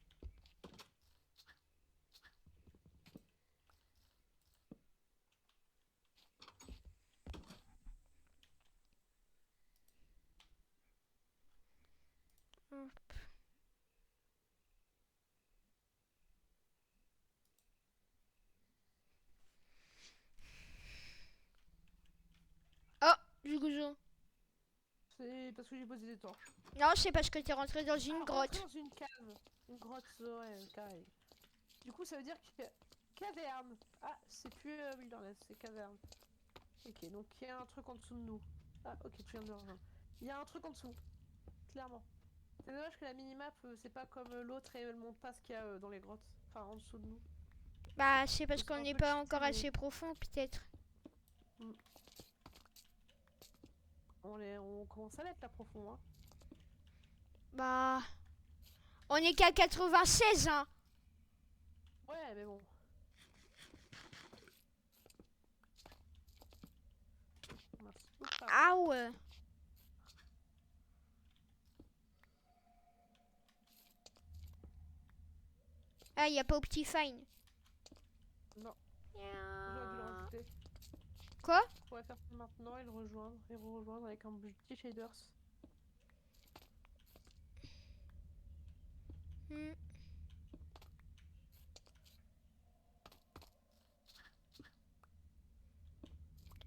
Gouzo? C'est parce que j'ai posé des torches. Non, c'est parce que t'es rentré dans une grotte. Dans une cave. Une grotte, ouais, carré. Du coup, ça veut dire que... Caverne. Ah, c'est plus wilderness, c'est caverne. Ok, donc il y a un truc en dessous de nous. Ah, ok, tu viens de me rejoindre. Il y a un truc en dessous. Clairement. C'est dommage que la minimap, c'est pas comme l'autre et elle montre pas ce qu'il y a dans les grottes. Enfin, en dessous de nous. Bah, c'est parce C'est qu'on un n'est peu pas cheaté, encore mais- assez profond, peut-être. On commence à l'être là profond, hein. Bah, on est qu'à 96, hein. Ouais, mais bon. Merci beaucoup. Ah ouais. Ah, y a pas Optifine. Non, j'aurais dû le rajouter. Quoi? Je pourrais faire ça maintenant et le rejoindre. Et rejoindre avec un petit shaders. Hmm.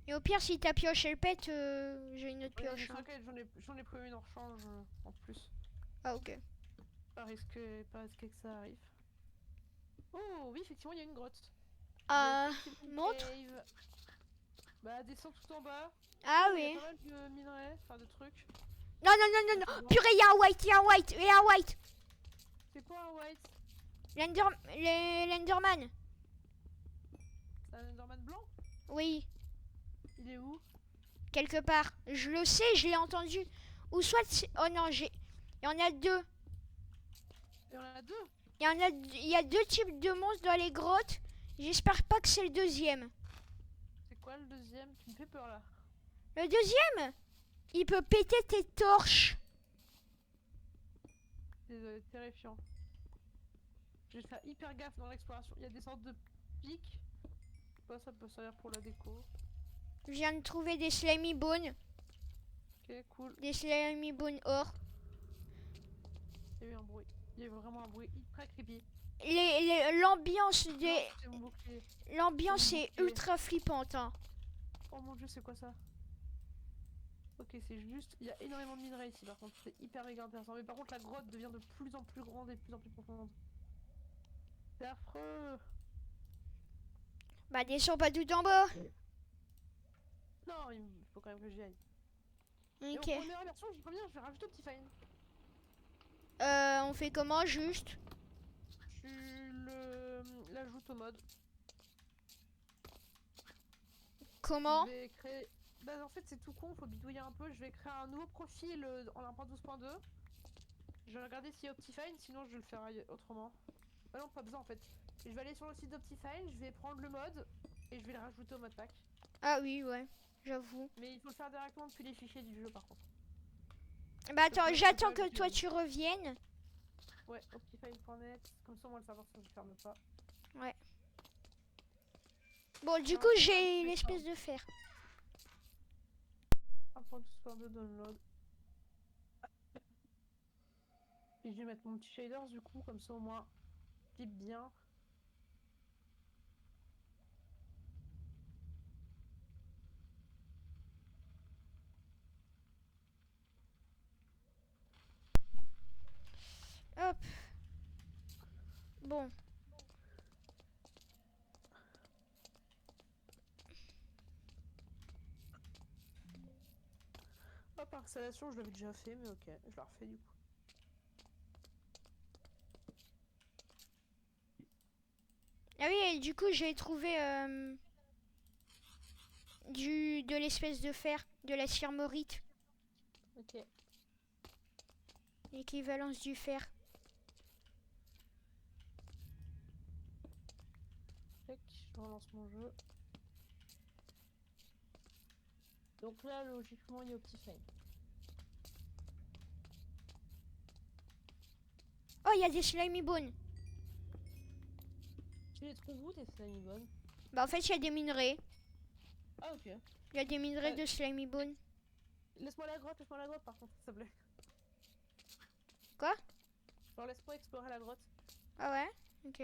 Et au pire, si ta pioche elle pète, j'ai une autre pioche. Hein. T'inquiète, j'en ai prévu une en rechange en plus. Ah, ok. Pas risqué que ça arrive. Oh oui, effectivement, il y a une grotte. Ah, Effectivement, une montre. cave. Bah, descends tout en bas. Ah Il y a oui. pas mal de minerais, enfin de trucs. Non, non, non, non, non. Purée, y'a un white, y'a un white, y'a un white. C'est quoi un white? L'Enderman. C'est un Enderman blanc? Oui, Il est où? quelque part. Je le sais, je l'ai entendu. Ou soit... Oh non, j'ai... Il y en a deux. Il y en a deux? Il y a deux types de monstres dans les grottes. J'espère pas que c'est le deuxième. C'est quoi le deuxième? Tu me fais peur là. Le deuxième, il peut péter tes torches. C'est terrifiant. Je vais faire hyper gaffe dans l'exploration. Il y a des sortes de pics. Je sais pas, ça peut servir pour la déco. Je viens de trouver des slimy bones. Ok, cool. Des slimy bones or. Il y a eu un bruit. Il y a eu vraiment un bruit très creepy. L'ambiance Non, des... c'est mon bouclier. L'ambiance C'est mon est bouclier. ultra flippante. Hein. Oh mon dieu, c'est quoi ça? Ok, c'est juste... Il y a énormément de minerais ici par contre. C'est hyper méga intéressant. Mais par contre, la grotte devient de plus en plus grande et de plus en plus profonde. C'est affreux. Bah descends pas tout en bas. Non, il faut quand même que j'y aille. Et Ok. pour une meilleure version, j'y reviens, je vais rajouter Optifine. On fait comment juste? Tu l'ajoutes au mode. Comment? Je vais créer... Bah en fait c'est tout con, faut bidouiller un peu. Je vais créer un nouveau profil en 1.12.2. Je vais regarder s'il y a Optifine, sinon je vais le faire autrement. Ah non, pas besoin en fait. Je vais aller sur le site d'Optifine, je vais prendre le mode et je vais le rajouter au mode pack. Ah oui, ouais, j'avoue. Mais il faut le faire directement depuis les fichiers du jeu par contre. Bah attends, que j'attends c'est pas que toi utile. tu reviennes. Ouais, optifine.net, comme ça on va le savoir si on ne ferme pas. Bon, du Non, coup, c'est j'ai pas- l'espèce de fer. 1.12.2 download. Et je vais mettre mon petit shaders du coup, comme ça au moins, type bien. Hop. Bon. Hop, installation, je l'avais déjà fait, mais ok, je la refais du coup. Ah oui, et du coup, j'ai trouvé de l'espèce de fer, de la cyrmorite, Ok. l'équivalence du fer. Tac, je relance mon jeu. Donc là, logiquement, il y a Optifine. Oh, il y a des slimy bones. Tu les trouves où tes slimy bones? Bah en fait, il y a des minerais. Ah ok. Il y a des minerais de slimy bones. Laisse-moi la grotte par contre, s'il te plaît. Quoi? Alors laisse-moi explorer la grotte. Ah ouais? Ok.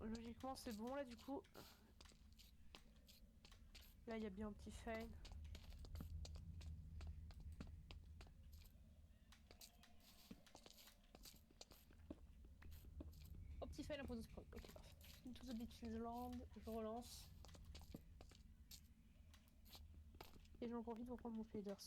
Logiquement, c'est bon là du coup. Là, il y a bien un petit fail. Oh, petit fail, impose spawn. Ok, parfait. Into the Between the Land, je relance. Et j'en profite pour prendre mon faders.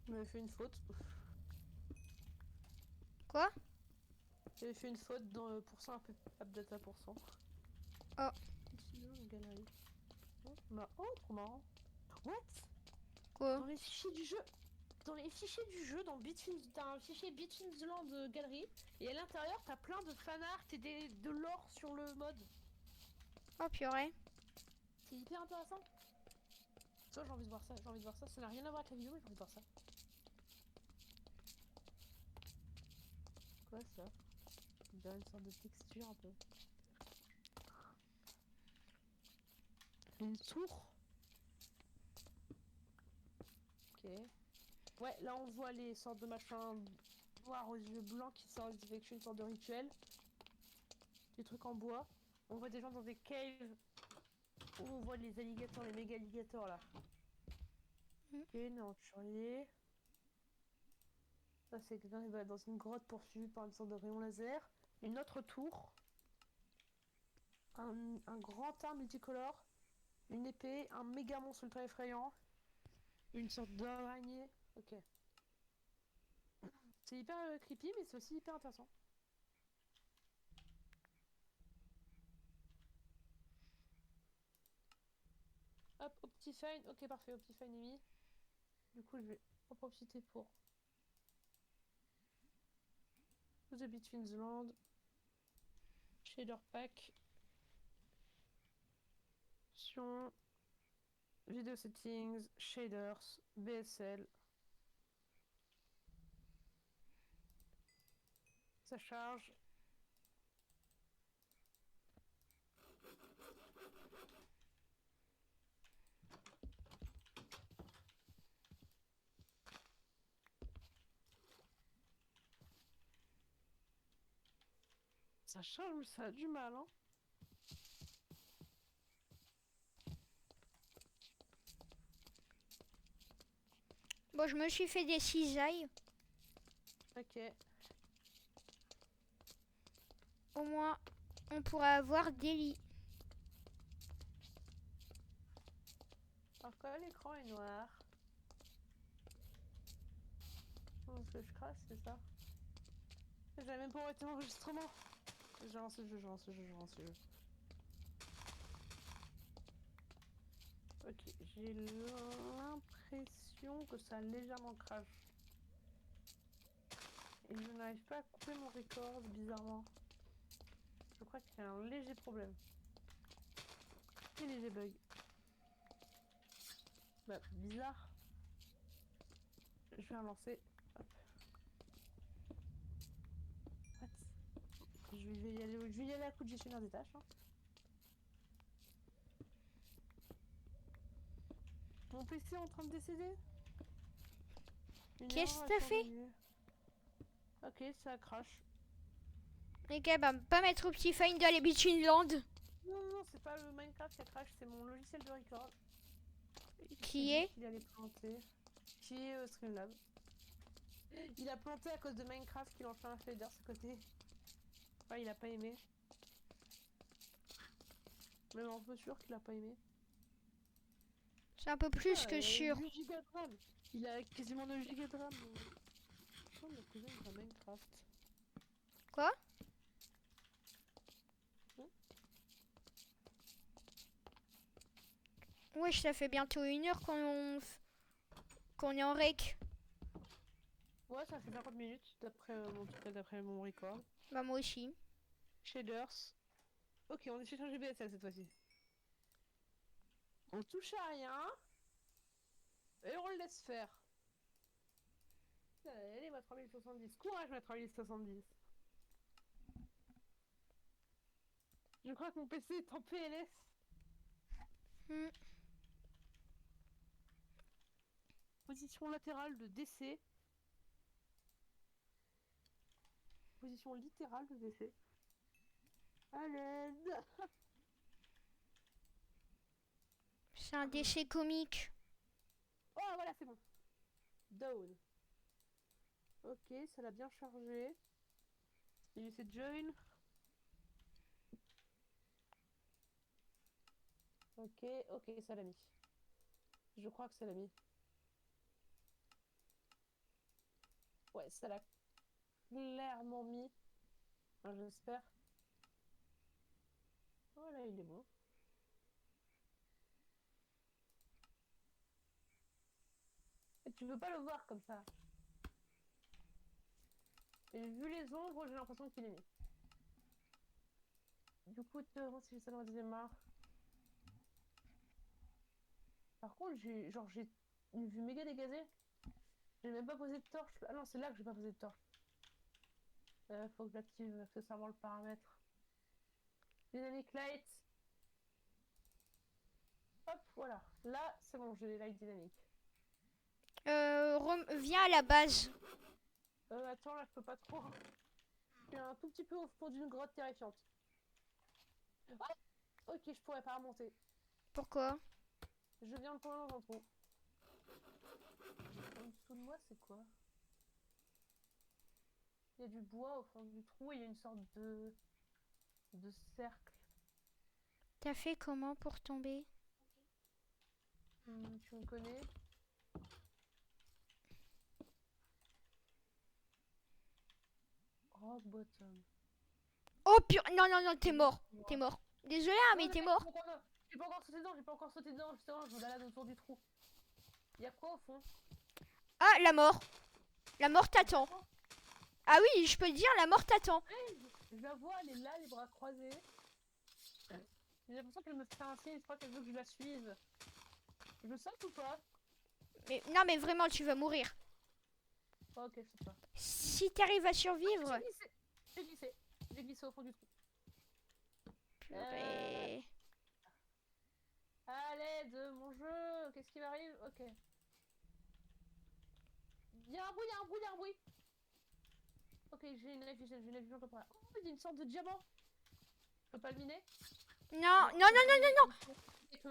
J'avais fait une faute. Quoi? J'avais fait une faute dans le pourcent updata pourcent. Oh. Sinon, galerie. Oh, bah, oh, trop marrant. What? Quoi? Dans les fichiers du jeu. Dans les fichiers du jeu, dans Between, t'as un fichier Between the Land galerie. Et à l'intérieur, t'as plein de fanart et de lore sur le mode. Oh purée. C'est hyper intéressant. Ça, j'ai envie de voir ça, j'ai envie de voir ça. Ça n'a rien à voir avec la vidéo, mais j'ai envie de voir ça. Quoi ça? On dirait une sorte de texture un peu. Une tour? Ok. Ouais, là on voit les sortes de machins noirs aux yeux blancs qui sortent d'effectuer une sorte de rituel. Des trucs en bois. On voit des gens dans des caves où on voit les alligators, les méga alligators là. Ok, une aventurier. Ça c'est quelqu'un qui va dans une grotte poursuivi par une sorte de rayon laser. Une autre tour. Un grand arbre multicolore. Une épée, un méga monstre ultra effrayant. Une sorte d'araignée. Ok. C'est hyper creepy, mais c'est aussi hyper intéressant. Hop, Optifine. Ok, parfait, Optifine est mis. Du coup, je vais en profiter pour The Between the Land. Shader Pack. Option. Video Settings. Shaders. BSL. Ça charge. Ça charge, mais ça a du mal, hein. Bon, je me suis fait des cisailles. Ok. Au moins, on pourra avoir des lits. Pourquoi l'écran est noir? Parce que je crache, c'est ça? J'avais même pas arrêté l'enregistrement. Je lance le jeu, je lance le jeu, je lance le jeu. Ok, j'ai l'impression que ça a légèrement crash. Et je n'arrive pas à couper mon record, bizarrement. Je crois qu'il y a un léger problème. Un léger bug. Bah, bizarre. Je vais relancer. Hop. What? Je vais y aller à coup de gestionnaire des tâches. Hein. Mon PC est en train de décéder. Une Qu'est-ce erreur que a t'as fait? survenu. Ok, ça crash. Les gars, bah, pas mettre Optifine dans les Between Land. Non, non, c'est pas le Minecraft qui a crash, c'est mon logiciel de record. Qui est? Il allait planter. Qui est Streamlab. Il a planté à cause de Minecraft qu'il en fait un fader à côté. Ouais, il a pas aimé. Même un peu sûr qu'il a pas aimé. C'est un peu plus que sûr. 8 Go de RAM. Il a quasiment 9 Go de RAM. Oh, mon cousin il a Minecraft. Quoi? Wesh, ça fait bientôt 1 heure qu'on est en rec. Ouais, ça fait 50 minutes d'après mon record. Bah moi aussi. Shaders. Ok, on est chez un GBSL cette fois-ci. On touche à rien. Et on le laisse faire. Allez, ma 3070. Courage, ma 3070. Je crois que mon PC est en PLS. Hmm. Position latérale de DC. Position littérale de DC. À l'aide. C'est un déchet comique. Oh, voilà, c'est bon. Down. Ok, ça l'a bien chargé. Il essaie de join. Ok, ok, ça l'a mis. Je crois que ça l'a mis. Ouais, ça l'a clairement mis. Enfin, j'espère. Oh là, il est bon. Et tu peux pas le voir comme ça. Et vu les ombres, j'ai l'impression qu'il est mis. Du coup, moi, si j'ai ça dans la deuxième main. Par contre, j'ai une vue méga dégazée. J'ai même pas posé de torche. Ah non, c'est là que j'ai pas posé de torche. Faut que j'active accessoirement le paramètre. Dynamic light. Hop, voilà. Là, c'est bon, j'ai les lights dynamiques. Viens à la base. Attends, là, je peux pas trop. Je suis un tout petit peu au fond d'une grotte terrifiante. Ah, ok, je pourrais pas remonter. Pourquoi? Je viens de tomber dans un trou. En dessous de moi, c'est quoi? Il y a du bois au fond du trou et il y a une sorte de cercle. T'as fait comment pour tomber? Tu me connais? Rock bottom. Oh pur... Non, non, non, t'es mort. T'es mort. Désolé, hein, mais Non, t'es mort. j'ai pas encore sauté dedans, j'ai pas encore sauté dedans, justement, je me balade autour du trou. Il y a quoi au fond? Ah, la mort. La mort t'attend. Ah oui, je peux te dire, la mort t'attend. Je la vois, elle est là, les bras croisés. J'ai l'impression qu'elle me fait un signe, je crois qu'elle veut que je la suive. Je saute ou pas? Mais, non, mais vraiment, tu vas mourir. Oh, ok, je saute pas. Si t'arrives à survivre... J'ai glissé, j'ai glissé, j'ai glissé au fond du trou. Purée. À l'aide, mon jeu, qu'est-ce qui m'arrive? Ok. Il y a un bruit, il y a un bruit, il y a un bruit. Ok, j'ai une vision comme ça. Oh, il y a une sorte de diamant. Je peux pas le miner? Non, non, non, non, non,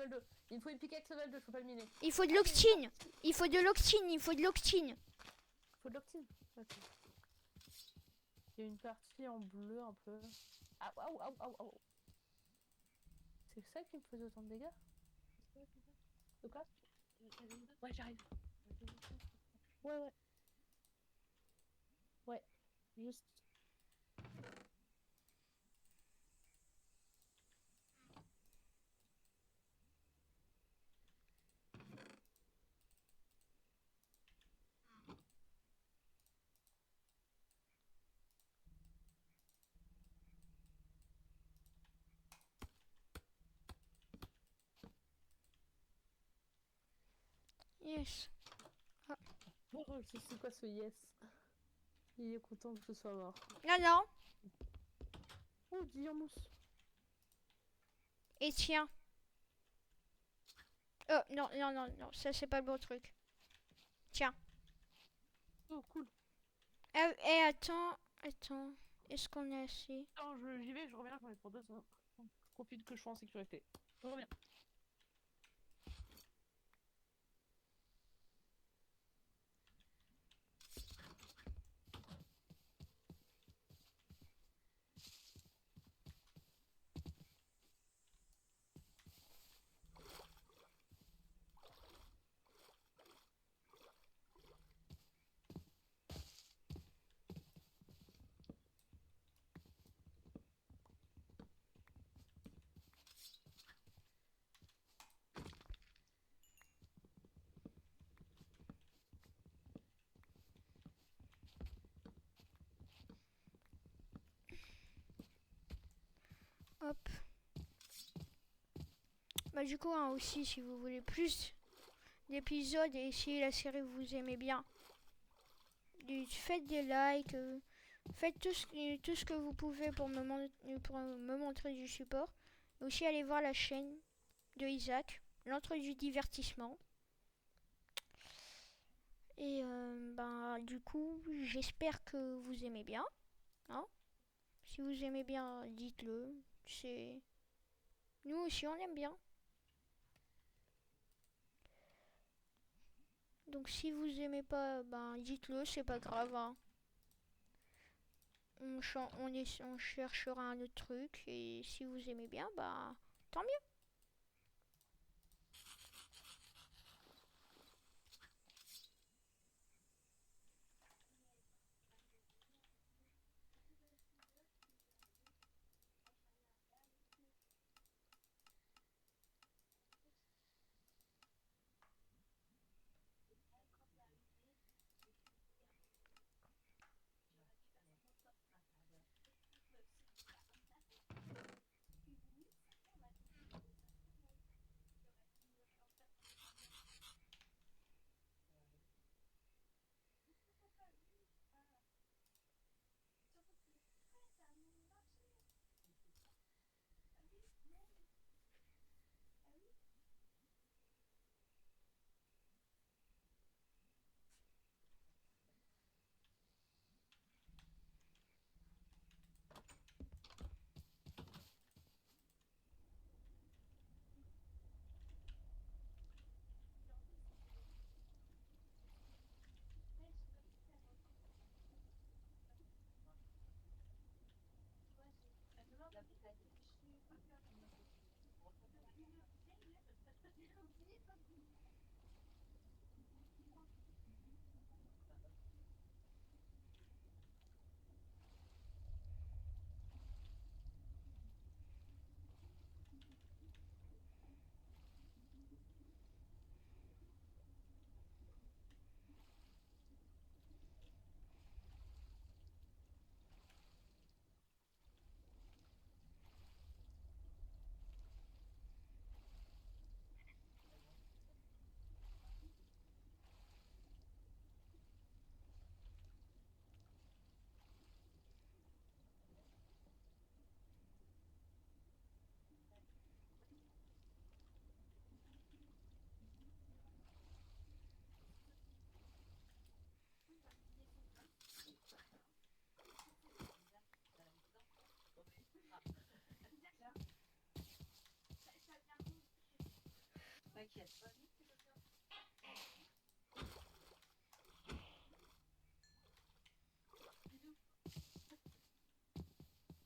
non. Il me faut une piquette level 2, je peux pas le miner. Il faut de l'octine. Il faut de l'octine, il faut de l'octine. Il faut de l'octine. Ok. Il y a une partie en bleu un peu. Ah, waouh, waouh, waouh, waouh. C'est ça qui me faisait autant de dégâts? De quoi? Ouais, j'arrive. Ouais, ouais. Ouais, juste. Yes. Oh, je sais quoi ce yes. Il est content que je sois mort. Non, non. Oh, dis en mousse. Et tiens. Non, non, non, non, ça c'est pas le bon truc. Tiens. Oh, cool. Attends, attends. Est-ce qu'on est assez? Attends, j'y vais, je reviens, j'en ai pour 2 secondes. Je profite que je sois en sécurité. Je reviens. Hop. Bah du coup, hein, aussi, si vous voulez plus d'épisodes et si la série vous aimez bien, faites des likes, faites tout ce que vous pouvez pour pour me montrer du support. Et aussi allez voir la chaîne de Isaac, l'entre du divertissement. Et du coup, j'espère que vous aimez bien. Hein, si vous aimez bien, dites-le. Nous aussi, on aime bien. Donc si vous aimez pas, dites-le, c'est pas grave. Hein. On cherchera un autre truc. Et si vous aimez bien, tant mieux.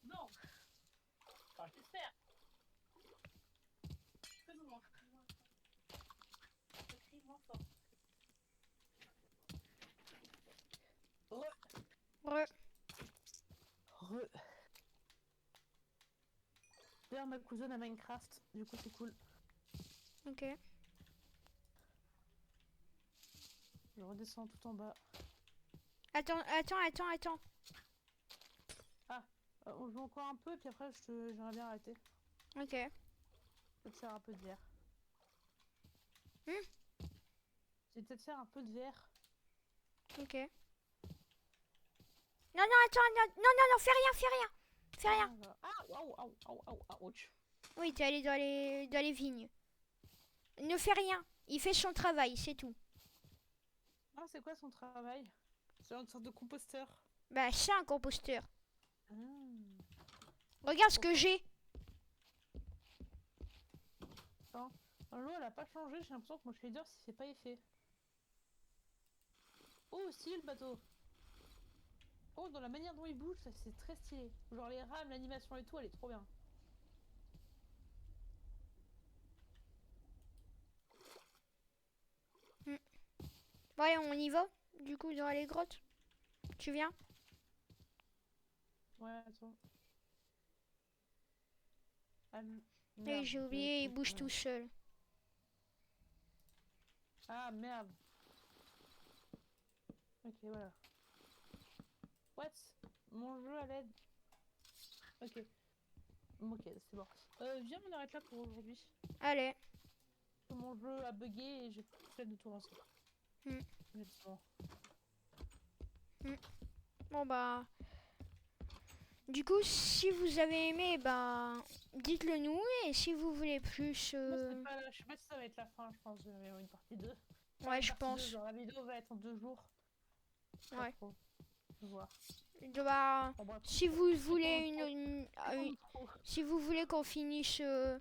Non. Enfin, j'espère. Faisons-moi. Crie moins fort. Re. D'ailleurs, ma cousine a Minecraft, du coup c'est cool. Ok. Je redescends tout en bas. Attends. Ah, on joue encore un peu, puis après j'aimerais bien arrêter. Ok. Peut-être faire un peu de verre. Hmm. Je vais peut-être faire un peu de verre. Ok. Non, attends, non, fais rien. Fais rien. Ah, ouch. Oui, t'es allé dans les vignes. Ne fais rien. Il fait son travail, c'est tout. Ah, c'est quoi son travail? C'est une sorte de composteur. Bah, c'est un composteur. Ah. Regarde ce que j'ai. Attends, l'eau elle a pas changé, j'ai l'impression que mon shader c'est pas effet. Oh, stylé le bateau. Oh, dans la manière dont il bouge, c'est très stylé. Genre les rames, l'animation et tout, elle est trop bien. Bon, allez, on y va. Du coup, dans les grottes. Tu viens? Ouais, attends. Ah, Et merde. j'ai oublié, il bouge tout seul. Ah, merde. Ok, voilà. What? Mon jeu à l'aide. Ok. Ok, c'est bon. Viens, on arrête là pour aujourd'hui. Allez. que mon jeu a bugué et j'ai flemme de tout lancer. Hmm. Honnêtement. Bon bah, du coup, si vous avez aimé, ben, dites-le nous. Et si vous voulez plus, Moi, c'est pas je sais pas si ça va être la fin, je pense. Je vais y avoir une partie 2. Enfin, ouais, une je partie 2, pense. genre la vidéo va être en 2 jours. Pas Ouais. trop. Je vais voir. Bah, Bon, bref. si vous C'est voulez pour une- le pro. si vous voulez qu'on finisse ce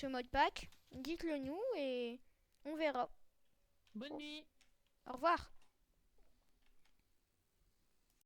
mode pack, dites-le nous et on verra. Bonne nuit. Au revoir.